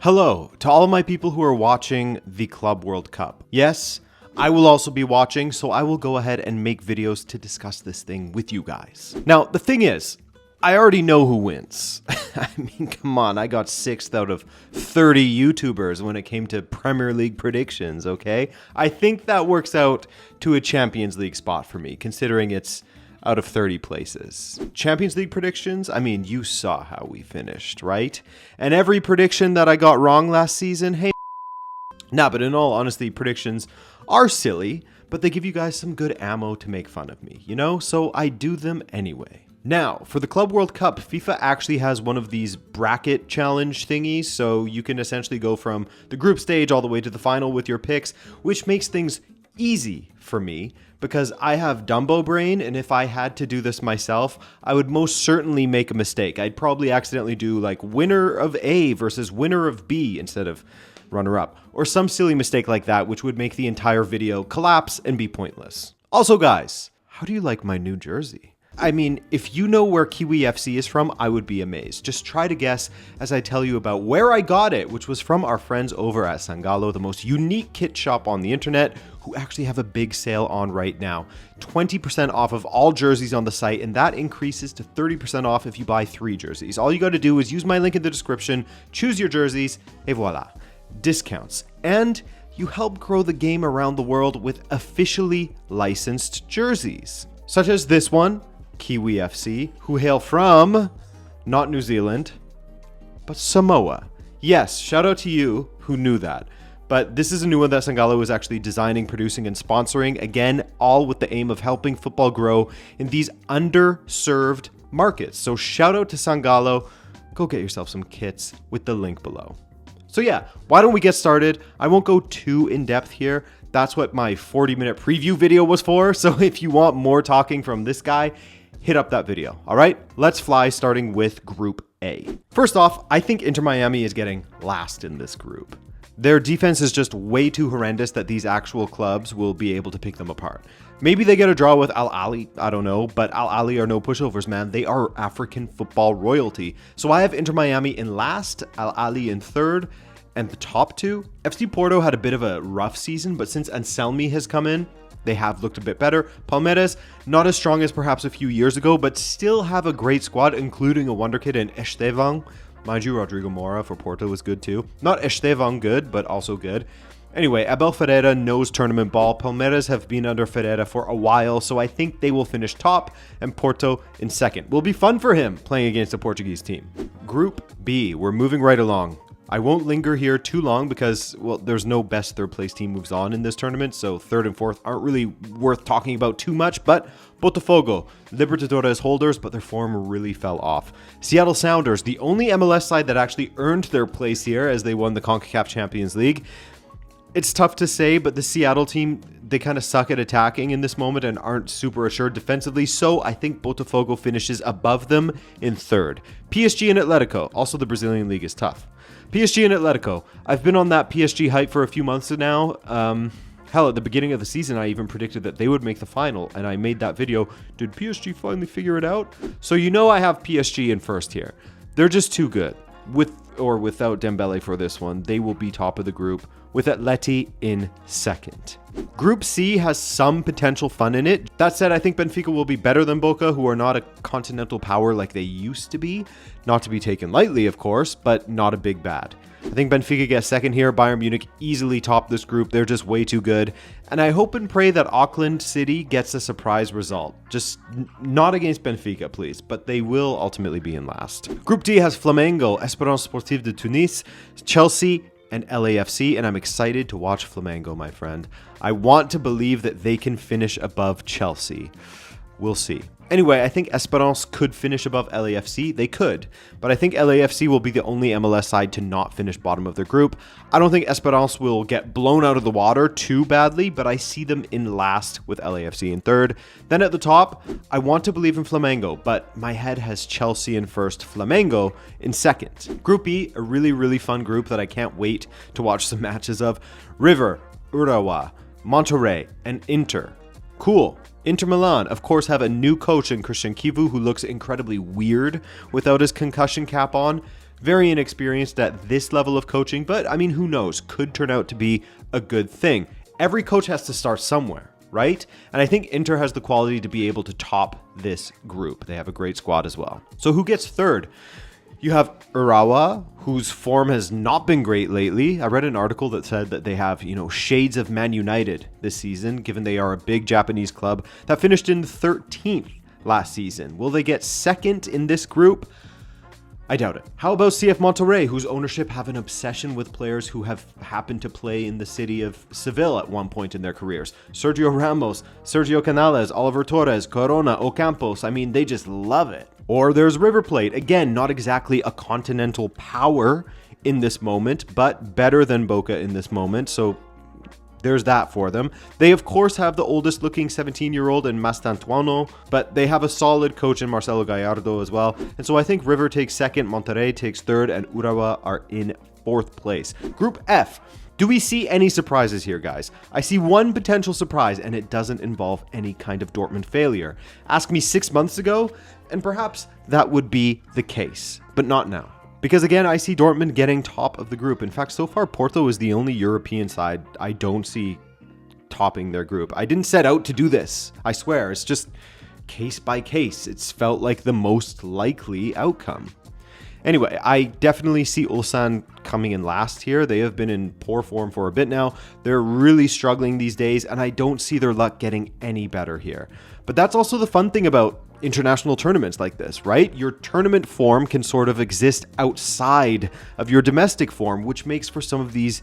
Hello to all of my people who are watching the Club World Cup. Yes, I will also be watching, so I will go ahead and make videos to discuss this thing with you guys. Now, the thing is, I already know who wins. I mean, come on, I got 6th out of 30 YouTubers when it came to Premier League predictions, okay? I think that works out to a Champions League spot for me, considering it's out of 30 places. Champions League predictions, I mean, you saw how we finished, right? And every prediction that I got wrong last season, hey, nah, but in all honesty, predictions are silly, but they give you guys some good ammo to make fun of me, you know? So I do them anyway. Now, for the Club World Cup, FIFA actually has one of these bracket challenge thingies, so you can essentially go from the group stage all the way to the final with your picks, which makes things easy for me because I have Dumbo brain, and if I had to do this myself, I would most certainly make a mistake. I'd probably accidentally do like winner of A versus winner of B instead of runner-up, or some silly mistake like that, which would make the entire video collapse and be pointless. Also, guys, how do you like my new jersey? I mean, if you know where Kiwi FC is from, I would be amazed. Just try to guess as I tell you about where I got it, which was from our friends over at Sangalo, the most unique kit shop on the internet, who actually have a big sale on right now. 20% off of all jerseys on the site, and that increases to 30% off if you buy 3 jerseys. All you got to do is use my link in the description, choose your jerseys, et voila. Discounts. And you help grow the game around the world with officially licensed jerseys, such as this one, Kiwi FC, who hail from, not New Zealand, but Samoa. Yes, shout out to you who knew that. But this is a new one that Sangalo is actually designing, producing, and sponsoring. Again, all with the aim of helping football grow in these underserved markets. So shout out to Sangalo. Go get yourself some kits with the link below. So yeah, why don't we get started? I won't go too in-depth here. That's what my 40-minute preview video was for. So if you want more talking from this guy, hit up that video. All right, let's fly, starting with Group A. First off, I think Inter Miami is getting last in this group. Their defense is just way too horrendous that these actual clubs will be able to pick them apart. Maybe they get a draw with Al Ahly, I don't know, but Al Ahly are no pushovers, man. They are African football royalty. So I have Inter Miami in last, Al Ahly in third, and the top two. FC Porto had a bit of a rough season, but since Anselmi has come in, they have looked a bit better. Palmeiras, not as strong as perhaps a few years ago, but still have a great squad, including a wonder kid in Estevão. Mind you, Rodrigo Mora for Porto was good too. Not Estevão good, but also good. Anyway, Abel Ferreira knows tournament ball. Palmeiras have been under Ferreira for a while, so I think they will finish top and Porto in second. Will be fun for him playing against a Portuguese team. Group B, we're moving right along. I won't linger here too long because, well, there's no best third place team moves on in this tournament, so third and fourth aren't really worth talking about too much, but Botafogo, Libertadores holders, but their form really fell off. Seattle Sounders, the only MLS side that actually earned their place here as they won the CONCACAF Champions League. It's tough to say, but the Seattle team, they kind of suck at attacking in this moment and aren't super assured defensively, so I think Botafogo finishes above them in third. PSG and Atletico, also the Brazilian league is tough. PSG and Atletico. I've been on that PSG hype for a few months now. Hell, at the beginning of the season, I even predicted that they would make the final, and I made that video. Did PSG finally figure it out? So you know I have PSG in first here. They're just too good. With or without Dembele for this one, they will be top of the group, with Atleti in second. Group C has some potential fun in it. That said, I think Benfica will be better than Boca, who are not a continental power like they used to be. Not to be taken lightly, of course, but not a big bad. I think Benfica gets second here. Bayern Munich easily top this group. They're just way too good. And I hope and pray that Auckland City gets a surprise result. Just not against Benfica, please. But they will ultimately be in last. Group D has Flamengo, Espérance Sportive de Tunis, Chelsea, and LAFC, and I'm excited to watch Flamengo, my friend. I want to believe that they can finish above Chelsea. We'll see. Anyway, I think Esperance could finish above LAFC. They could, but I think LAFC will be the only MLS side to not finish bottom of their group. I don't think Esperance will get blown out of the water too badly, but I see them in last with LAFC in third. Then at the top, I want to believe in Flamengo, but my head has Chelsea in first, Flamengo in second. Group E, a really, really fun group that I can't wait to watch some matches of. River, Urawa, Monterrey, and Inter. Cool. Inter Milan, of course, have a new coach in Christian Kivu who looks incredibly weird without his concussion cap on. Very inexperienced at this level of coaching, but I mean, who knows? Could turn out to be a good thing. Every coach has to start somewhere, right? And I think Inter has the quality to be able to top this group. They have a great squad as well. So who gets third? You have Urawa, whose form has not been great lately. I read an article that said that they have, shades of Man United this season, given they are a big Japanese club that finished in 13th last season. Will they get second in this group? I doubt it. How about CF Monterrey, whose ownership have an obsession with players who have happened to play in the city of Seville at one point in their careers? Sergio Ramos, Sergio Canales, Oliver Torres, Corona, Ocampos. I mean, they just love it. Or there's River Plate. Again, not exactly a continental power in this moment, but better than Boca in this moment. So there's that for them. They, of course, have the oldest looking 17-year-old in Mastantuono, but they have a solid coach in Marcelo Gallardo as well. And so I think River takes second, Monterrey takes third, and Urawa are in fourth place. Group F. Do we see any surprises here, guys? I see one potential surprise, and it doesn't involve any kind of Dortmund failure. Ask me 6 months ago, and perhaps that would be the case, but not now. Because again, I see Dortmund getting top of the group. In fact, so far, Porto is the only European side I don't see topping their group. I didn't set out to do this. I swear, it's just case by case. It's felt like the most likely outcome. Anyway, I definitely see Ulsan coming in last here. They have been in poor form for a bit now. They're really struggling these days, and I don't see their luck getting any better here. But that's also the fun thing about international tournaments like this, right? Your tournament form can sort of exist outside of your domestic form, which makes for some of these,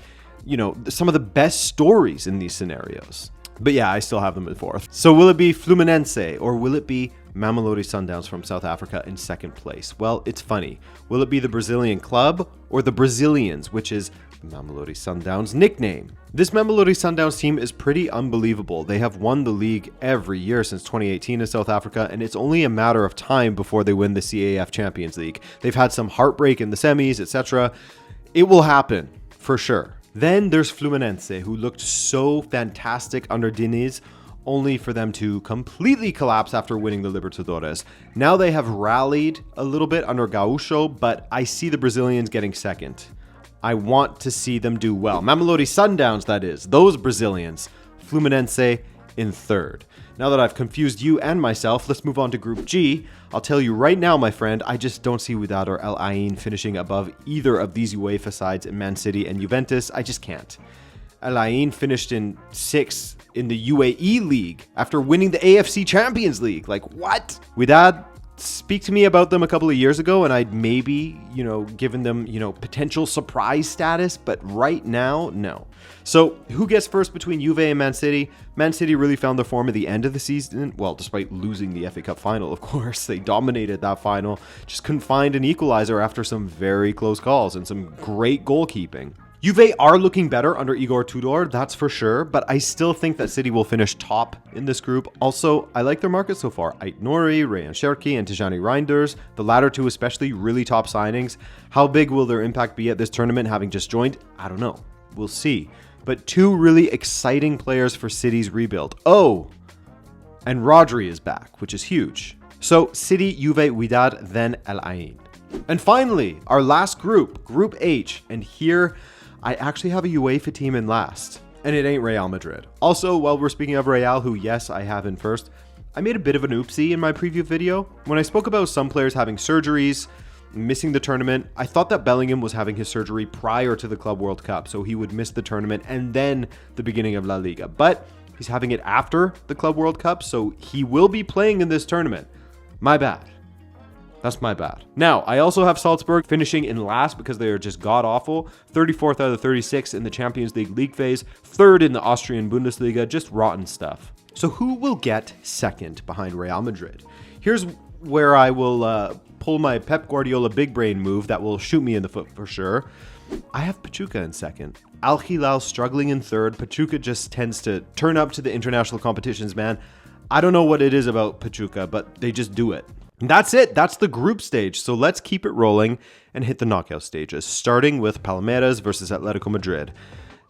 some of the best stories in these scenarios. But yeah, I still have them in fourth. So will it be Fluminense or will it be Mamelodi Sundowns from South Africa in second place? Well, it's funny. Will it be the Brazilian club or the Brazilians, which is Mamelodi Sundowns' nickname? This Mamelodi Sundowns team is pretty unbelievable. They have won the league every year since 2018 in South Africa, and it's only a matter of time before they win the CAF Champions League. They've had some heartbreak in the semis, etc. It will happen, for sure. Then there's Fluminense, who looked so fantastic under Diniz, only for them to completely collapse after winning the Libertadores. Now they have rallied a little bit under Gaúcho, but I see the Brazilians getting second. I want to see them do well. Mamelodi Sundowns, that is. Those Brazilians. Fluminense in third. Now that I've confused you and myself, let's move on to Group G. I'll tell you right now, my friend, I just don't see Wydad or El Ain finishing above either of these UEFA sides in Man City and Juventus. I just can't. El Ain finished in 6th in the UAE League after winning the AFC Champions League. Like, what? Wydad, speak to me about them a couple of years ago and I'd maybe, given them, potential surprise status, but right now, no. So who gets first between Juve and Man City? Man City really found their form at the end of the season. Well, despite losing the FA Cup final, of course, they dominated that final. Just couldn't find an equalizer after some very close calls and some great goalkeeping. Juve are looking better under Igor Tudor, that's for sure, but I still think that City will finish top in this group. Also, I like their market so far. Ait Nouri, Rayan Cherki, and Tijani Reinders, the latter two especially, really top signings. How big will their impact be at this tournament having just joined? I don't know. We'll see. But two really exciting players for City's rebuild. Oh, and Rodri is back, which is huge. So City, Juve, Wydad, then El Ain. And finally, our last group, Group H, and here I actually have a UEFA team in last, and it ain't Real Madrid. Also, while we're speaking of Real, who yes, I have in first, I made a bit of an oopsie in my preview video. When I spoke about some players having surgeries, missing the tournament, I thought that Bellingham was having his surgery prior to the Club World Cup, so he would miss the tournament and then the beginning of La Liga. But he's having it after the Club World Cup, so he will be playing in this tournament. My bad. That's my bad. Now, I also have Salzburg finishing in last because they are just god-awful. 34th out of 36 in the Champions League phase. 3rd in the Austrian Bundesliga. Just rotten stuff. So who will get second behind Real Madrid? Here's where I will pull my Pep Guardiola big brain move that will shoot me in the foot for sure. I have Pachuca in second. Al Hilal struggling in third. Pachuca just tends to turn up to the international competitions, man. I don't know what it is about Pachuca, but they just do it. And that's it. That's the group stage. So let's keep it rolling and hit the knockout stages, starting with Palmeiras versus Atletico Madrid.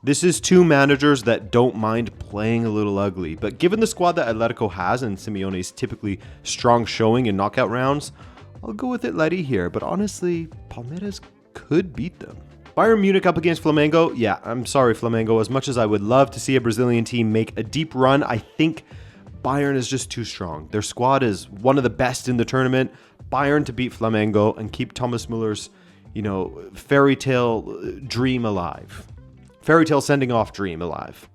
This is two managers that don't mind playing a little ugly, but given the squad that Atletico has and Simeone's typically strong showing in knockout rounds, I'll go with Atleti here. But honestly, Palmeiras could beat them. Bayern Munich up against Flamengo. Yeah, I'm sorry, Flamengo. As much as I would love to see a Brazilian team make a deep run, I think Bayern is just too strong. Their squad is one of the best in the tournament. Bayern to beat Flamengo and keep Thomas Muller's, fairy tale dream alive. Fairy tale sending off dream alive.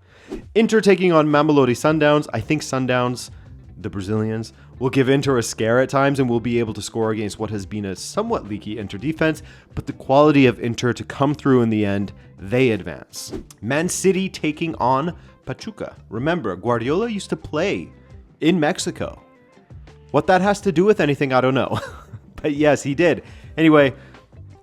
Inter taking on Mamelodi Sundowns. I think Sundowns, the Brazilians, will give Inter a scare at times and will be able to score against what has been a somewhat leaky Inter defense, but the quality of Inter to come through in the end, they advance. Man City taking on Pachuca. Remember, Guardiola used to play in Mexico. What that has to do with anything, I don't know. But yes, he did. Anyway,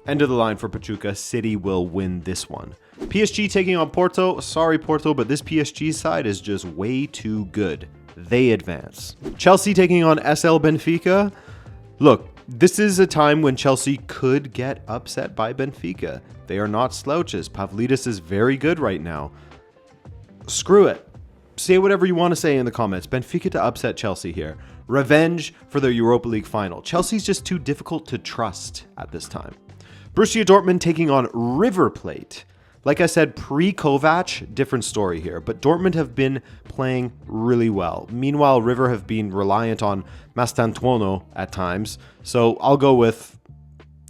end of the line for Pachuca. City will win this one. PSG taking on Porto. Sorry, Porto, but this PSG side is just way too good. They advance. Chelsea taking on SL Benfica. Look, this is a time when Chelsea could get upset by Benfica. They are not slouches. Pavlidis is very good right now. Screw it. Say whatever you want to say in the comments. Benfica to upset Chelsea here. Revenge for their Europa League final. Chelsea's just too difficult to trust at this time. Borussia Dortmund taking on River Plate. Like I said, pre-Kovac, different story here, but Dortmund have been playing really well. Meanwhile, River have been reliant on Mastantuono at times, so I'll go with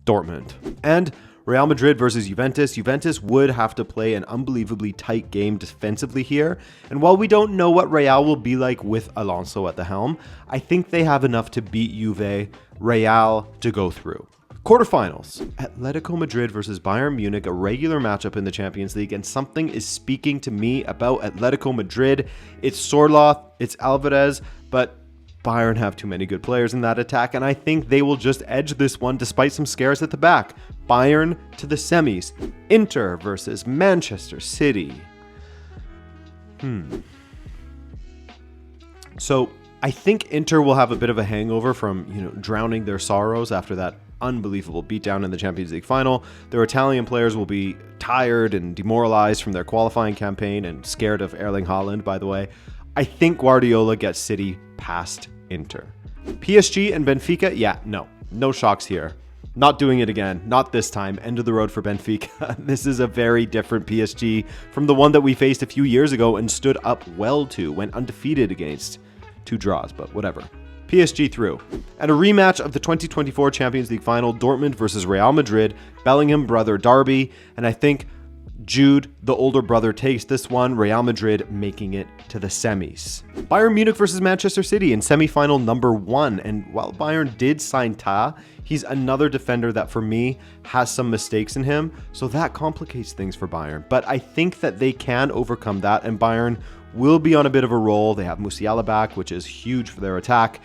Dortmund. And Real Madrid versus Juventus. Juventus would have to play an unbelievably tight game defensively here, and while we don't know what Real will be like with Alonso at the helm, I think they have enough to beat Juve, Real to go through. Quarterfinals, Atletico Madrid versus Bayern Munich, a regular matchup in the Champions League, and something is speaking to me about Atletico Madrid. It's Sorloth, it's Alvarez, but Bayern have too many good players in that attack, and I think they will just edge this one despite some scares at the back. Bayern to the semis. Inter versus Manchester City. So I think Inter will have a bit of a hangover from, drowning their sorrows after that unbelievable beatdown in the Champions League final. Their Italian players will be tired and demoralized from their qualifying campaign and scared of Erling Haaland, by the way. I think Guardiola gets City past Inter. PSG and Benfica, no shocks here. Not doing it again, not this time. End of the road for Benfica. This is a very different PSG from the one that we faced a few years ago and stood up well to, went undefeated against. 2 draws, but whatever. PSG through. And a rematch of the 2024 Champions League final, Dortmund versus Real Madrid, Bellingham brother derby, and I think Jude, the older brother, takes this one, Real Madrid making it to the semis. Bayern Munich versus Manchester City in semifinal number 1, and while Bayern did sign Ta, he's another defender that for me has some mistakes in him, so that complicates things for Bayern, but I think that they can overcome that, and Bayern will be on a bit of a roll. They have Musiala back, which is huge for their attack.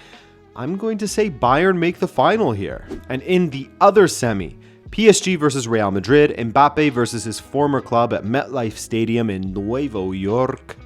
I'm going to say Bayern make the final here. And in the other semi, PSG versus Real Madrid, Mbappe versus his former club at MetLife Stadium in Nuevo York.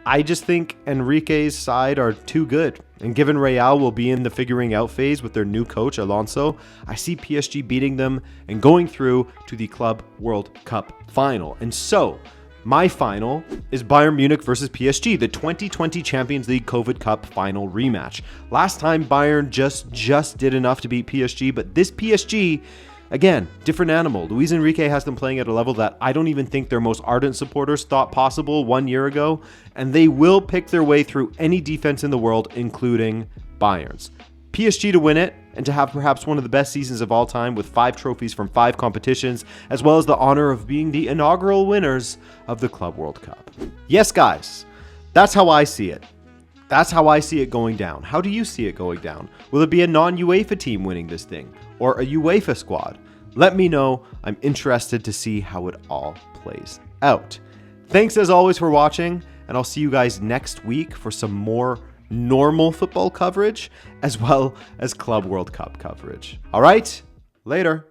I just think Enrique's side are too good. And given Real will be in the figuring out phase with their new coach, Alonso, I see PSG beating them and going through to the Club World Cup final. And so, my final is Bayern Munich versus PSG, the 2020 Champions League COVID Cup final rematch. Last time Bayern just did enough to beat PSG, but this PSG, again, different animal. Luis Enrique has them playing at a level that I don't even think their most ardent supporters thought possible 1 year ago, and they will pick their way through any defense in the world, including Bayern's. PSG to win it, and to have perhaps one of the best seasons of all time with 5 trophies from 5 competitions, as well as the honor of being the inaugural winners of the Club World Cup. Yes, guys, that's how I see it. That's how I see it going down. How do you see it going down? Will it be a non-UEFA team winning this thing, or a UEFA squad? Let me know. I'm interested to see how it all plays out. Thanks as always for watching, and I'll see you guys next week for some more normal football coverage, as well as Club World Cup coverage. All right, later.